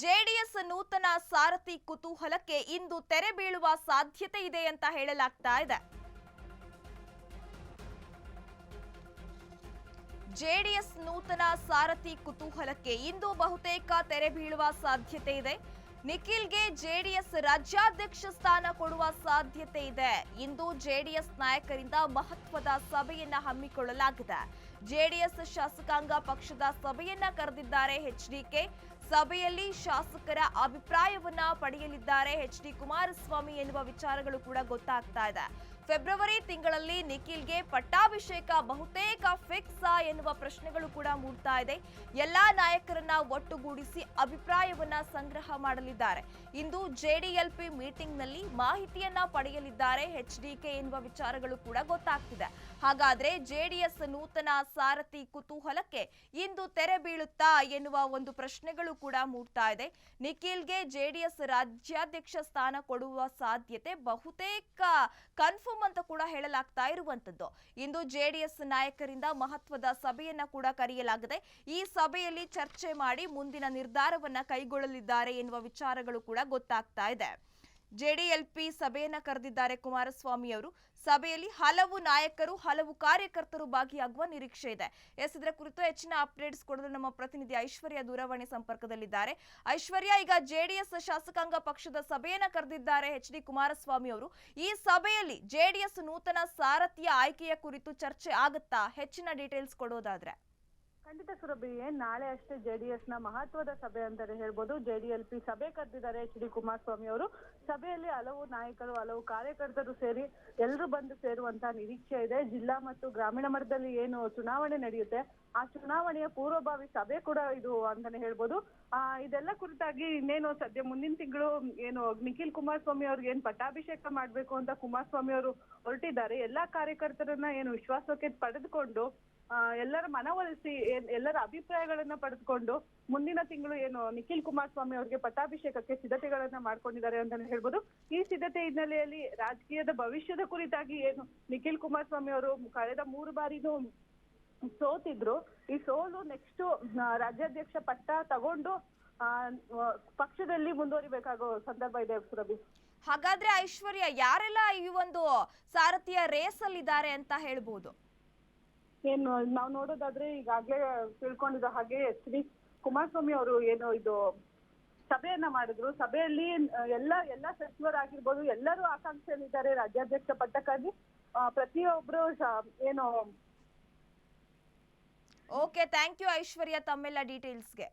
JDS ನೂತನ ಸಾರಥಿ ಕುತೂಹಲಕ್ಕೆ ಇಂದು ತೆರೆ ಬೀಳುವ ಸಾಧ್ಯತೆ ಇದೆ ಅಂತ ಹೇಳಲಾಗ್ತಾ ಇದೆ. ಜೆಡಿಎಸ್ ನೂತನ ಸಾರಥಿ ಕುತೂಹಲಕ್ಕೆ ಇಂದು ಬಹುತೇಕ ತೆರೆ ಬೀಳುವ ಸಾಧ್ಯತೆ ಇದೆ. ನಿಖಿಲ್ಗೆ ಜೆಡಿಎಸ್ ರಾಜ್ಯಾಧ್ಯಕ್ಷ ಸ್ಥಾನ ಕೊಡುವ ಸಾಧ್ಯತೆ ಇದೆ. ಇಂದು ಜೆಡಿಎಸ್ ನಾಯಕರಿಂದ ಮಹತ್ವದ ಸಭೆಯನ್ನ ಹಮ್ಮಿಕೊಳ್ಳಲಾಗಿದೆ. ಜೆಡಿಎಸ್ ಶಾಸಕಾಂಗ ಪಕ್ಷದ ಸಭೆಯನ್ನ ಕರೆದಿದ್ದಾರೆ ಎಚ್ಡಿಕೆ. ಸಭೆಯಲ್ಲಿ ಶಾಸಕರ ಅಭಿಪ್ರಾಯವನ್ನ ಪಡೆಯಲಿದ್ದಾರೆ ಎಚ್ಡಿ ಕುಮಾರಸ್ವಾಮಿ ಎನ್ನುವ ವಿಚಾರಗಳು ಕೂಡ ಗೊತ್ತಾಗ್ತಾ ಇದೆ. ಫೆಬ್ರವರಿ ತಿಂಗಳಲ್ಲಿ ನಿಖಿಲ್ಗೆ ಪಟ್ಟಾಭಿಷೇಕ ಬಹುತೇಕ ಫಿಕ್ಸ್ ಎನ್ನುವ ಪ್ರಶ್ನೆಗಳು ಕೂಡ ಮೂಡ್ತಾ ಇದೆ. ಎಲ್ಲಾ ನಾಯಕರನ್ನ ಒಟ್ಟುಗೂಡಿಸಿ ಅಭಿಪ್ರಾಯವನ್ನ ಸಂಗ್ರಹ ಮಾಡಲಿದ್ದಾರೆ. ಇಂದು ಜೆಡಿಎಲ್ಪಿ ಮೀಟಿಂಗ್ ನಲ್ಲಿ ಮಾಹಿತಿಯನ್ನ ಪಡೆಯಲಿದ್ದಾರೆ ಎಚ್ಡಿಕೆ ಎನ್ನುವ ವಿಚಾರಗಳು ಕೂಡ ಗೊತ್ತಾಗ್ತಿದೆ. ಹಾಗಾದ್ರೆ ಜೆಡಿಎಸ್ ನೂತನ ಸಾರಥಿ ಕುತೂಹಲಕ್ಕೆ ಇಂದು ತೆರೆ ಬೀಳುತ್ತಾ ಎನ್ನುವ ಒಂದು ಪ್ರಶ್ನೆಗಳು ಕೂಡ ಮೂಡ್ತಾ ಇದೆ. ನಿಖಿಲ್ಗೆ ಜೆಡಿಎಸ್ ರಾಜ್ಯಾಧ್ಯಕ್ಷ ಸ್ಥಾನ ಕೊಡುವ ಸಾಧ್ಯತೆ ಬಹುತೇಕ ಕನ್ಫರ್ಮ್ ಅಂತ ಕೂಡ ಹೇಳಲಾಗ್ತಾ ಇರುವಂತದ್ದು. ಇಂದು ಜೆಡಿಎಸ್ ನಾಯಕರಿಂದ ಮಹತ್ವದ ಸಭೆಯನ್ನ ಕೂಡ ಕರೆಯಲಾಗಿದೆ. ಈ ಸಭೆಯಲ್ಲಿ ಚರ್ಚೆ ಮಾಡಿ ಮುಂದಿನ ನಿರ್ಧಾರವನ್ನ ಕೈಗೊಳ್ಳಲಿದ್ದಾರೆ ಎನ್ನುವ ವಿಚಾರಗಳು ಕೂಡ ಗೊತ್ತಾಗ್ತಾ ಇದೆ. ಜೆಡಿಎಲ್ಪಿ ಸಭೆಯನ್ನ ಕರೆದಿದ್ದಾರೆ ಕುಮಾರಸ್ವಾಮಿ ಅವರು. ಸಭೆಯಲ್ಲಿ ಹಲವು ನಾಯಕರು ಹಲವು ಕಾರ್ಯಕರ್ತರು ಭಾಗಿಯಾಗುವ ನಿರೀಕ್ಷೆ ಇದೆ. ಇದರ ಕುರಿತು ಹೆಚ್ಚಿನ ಅಪ್ಡೇಟ್ಸ್ ಕೊಡಲು ನಮ್ಮ ಪ್ರತಿನಿಧಿ ಐಶ್ವರ್ಯ ದೂರವಾಣಿ ಸಂಪರ್ಕದಲ್ಲಿದ್ದಾರೆ. ಐಶ್ವರ್ಯ, ಈಗ ಜೆಡಿಎಸ್ ಶಾಸಕಾಂಗ ಪಕ್ಷದ ಸಭೆಯನ್ನ ಕರೆದಿದ್ದಾರೆ ಎಚ್ಡಿ ಕುಮಾರಸ್ವಾಮಿ ಅವರು. ಈ ಸಭೆಯಲ್ಲಿ ಜೆಡಿಎಸ್ ನೂತನ ಸಾರಥಿಯ ಆಯ್ಕೆಯ ಕುರಿತು ಚರ್ಚೆ ಆಗುತ್ತಾ? ಹೆಚ್ಚಿನ ಡೀಟೇಲ್ಸ್ ಕೊಡೋದಾದ್ರೆ. ಖಂಡಿತ ಸುರಭಿ, ನಾಳೆ ಅಷ್ಟೇ ಜೆಡಿಎಸ್ ನ ಮಹತ್ವದ ಸಭೆ ಅಂತಾನೆ ಹೇಳ್ಬೋದು. ಜೆಡಿಎಲ್ಪಿ ಸಭೆ ಕರೆದಿದ್ದಾರೆ ಎಚ್ಡಿ ಕುಮಾರಸ್ವಾಮಿ ಅವರು. ಸಭೆಯಲ್ಲಿ ಹಲವು ನಾಯಕರು ಹಲವು ಕಾರ್ಯಕರ್ತರು ಸೇರಿ ಎಲ್ಲರೂ ಬಂದು ಸೇರುವಂತಹ ನಿರೀಕ್ಷೆ ಇದೆ. ಜಿಲ್ಲಾ ಮತ್ತು ಗ್ರಾಮೀಣ ಮಟ್ಟದಲ್ಲಿ ಏನು ಚುನಾವಣೆ ನಡೆಯುತ್ತೆ, ಆ ಚುನಾವಣೆಯ ಪೂರ್ವಭಾವಿ ಸಭೆ ಕೂಡ ಇದು ಅಂತಾನೆ ಹೇಳ್ಬೋದು. ಇದೆಲ್ಲ ಕುರಿತಾಗಿ ಇನ್ನೇನು ಸದ್ಯ ಮುಂದಿನ ತಿಂಗಳು ಏನು ನಿಖಿಲ್ ಕುಮಾರಸ್ವಾಮಿ ಅವ್ರಿಗೆ ಏನ್ ಪಟ್ಟಾಭಿಷೇಕ ಮಾಡ್ಬೇಕು ಅಂತ ಕುಮಾರಸ್ವಾಮಿ ಅವರು ಹೊರಟಿದ್ದಾರೆ. ಎಲ್ಲಾ ಕಾರ್ಯಕರ್ತರನ್ನ ಏನು ವಿಶ್ವಾಸಕ್ಕೆ ಪಡೆದುಕೊಂಡು ಎಲ್ಲರ ಮನವೊಲಿಸಿ ಎಲ್ಲರ ಅಭಿಪ್ರಾಯಗಳನ್ನ ಪಡೆದುಕೊಂಡು ಮುಂದಿನ ತಿಂಗಳು ಏನು ನಿಖಿಲ್ ಕುಮಾರಸ್ವಾಮಿ ಅವರಿಗೆ ಪಟ್ಟಾಭಿಷೇಕಕ್ಕೆ ಸಿದ್ಧತೆಗಳನ್ನ ಮಾಡ್ಕೊಂಡಿದ್ದಾರೆ ಅಂತಾನೆ ಹೇಳ್ಬೋದು. ಈ ಸಿದ್ಧತೆ ಹಿನ್ನೆಲೆಯಲ್ಲಿ ರಾಜಕೀಯದ ಭವಿಷ್ಯದ ಕುರಿತಾಗಿ ಏನು ನಿಖಿಲ್ ಕುಮಾರಸ್ವಾಮಿ ಅವರು ಕಳೆದ 3 ಬಾರಿನೂ ಸೋತಿದ್ರು. ಈ ಸೋಲು ನೆಕ್ಸ್ಟ್ ರಾಜ್ಯಾಧ್ಯಕ್ಷ ಪಟ್ಟ ತಗೊಂಡು ಪಕ್ಷದಲ್ಲಿ ಮುಂದುವರಿಬೇಕಾಗೋ ಸಂದರ್ಭ ಇದೆ ಸುರಭಿ. ಹಾಗಾದ್ರೆ ಐಶ್ವರ್ಯ, ಯಾರೆಲ್ಲ ಈ ಒಂದು ಸಾರಥಿಯ ರೇಸ್ ಅಲ್ಲಿ ಇದ್ದಾರೆ ಅಂತ ಹೇಳ್ಬೋದು? ಏನು ನಾವು ನೋಡೋದಾದ್ರೆ ಈಗಾಗ್ಲೇ ತಿಳ್ಕೊಂಡಿರೋ ಹಾಗೆ ಎಚ್ಡಿ ಕುಮಾರಸ್ವಾಮಿ ಅವರು ಏನು ಇದು ಸಭೆಯನ್ನ ಮಾಡಿದ್ರು. ಸಭೆಯಲ್ಲಿ ಎಲ್ಲ ಸಚಿವರಾಗಿರ್ಬೋದು ಎಲ್ಲರೂ ಆಕಾಂಕ್ಷೆಯಲ್ಲಿದ್ದಾರೆ ರಾಜ್ಯಾಧ್ಯಕ್ಷ ಪಟ್ಟಕ್ಕಾಗಿ. ಪ್ರತಿಯೊಬ್ರು ಏನು ಓಕೆ, ಥ್ಯಾಂಕ್ ಯು ಐಶ್ವರ್ಯ ತಮ್ಮೆಲ್ಲ ಡೀಟೇಲ್ಸ್ಗೆ.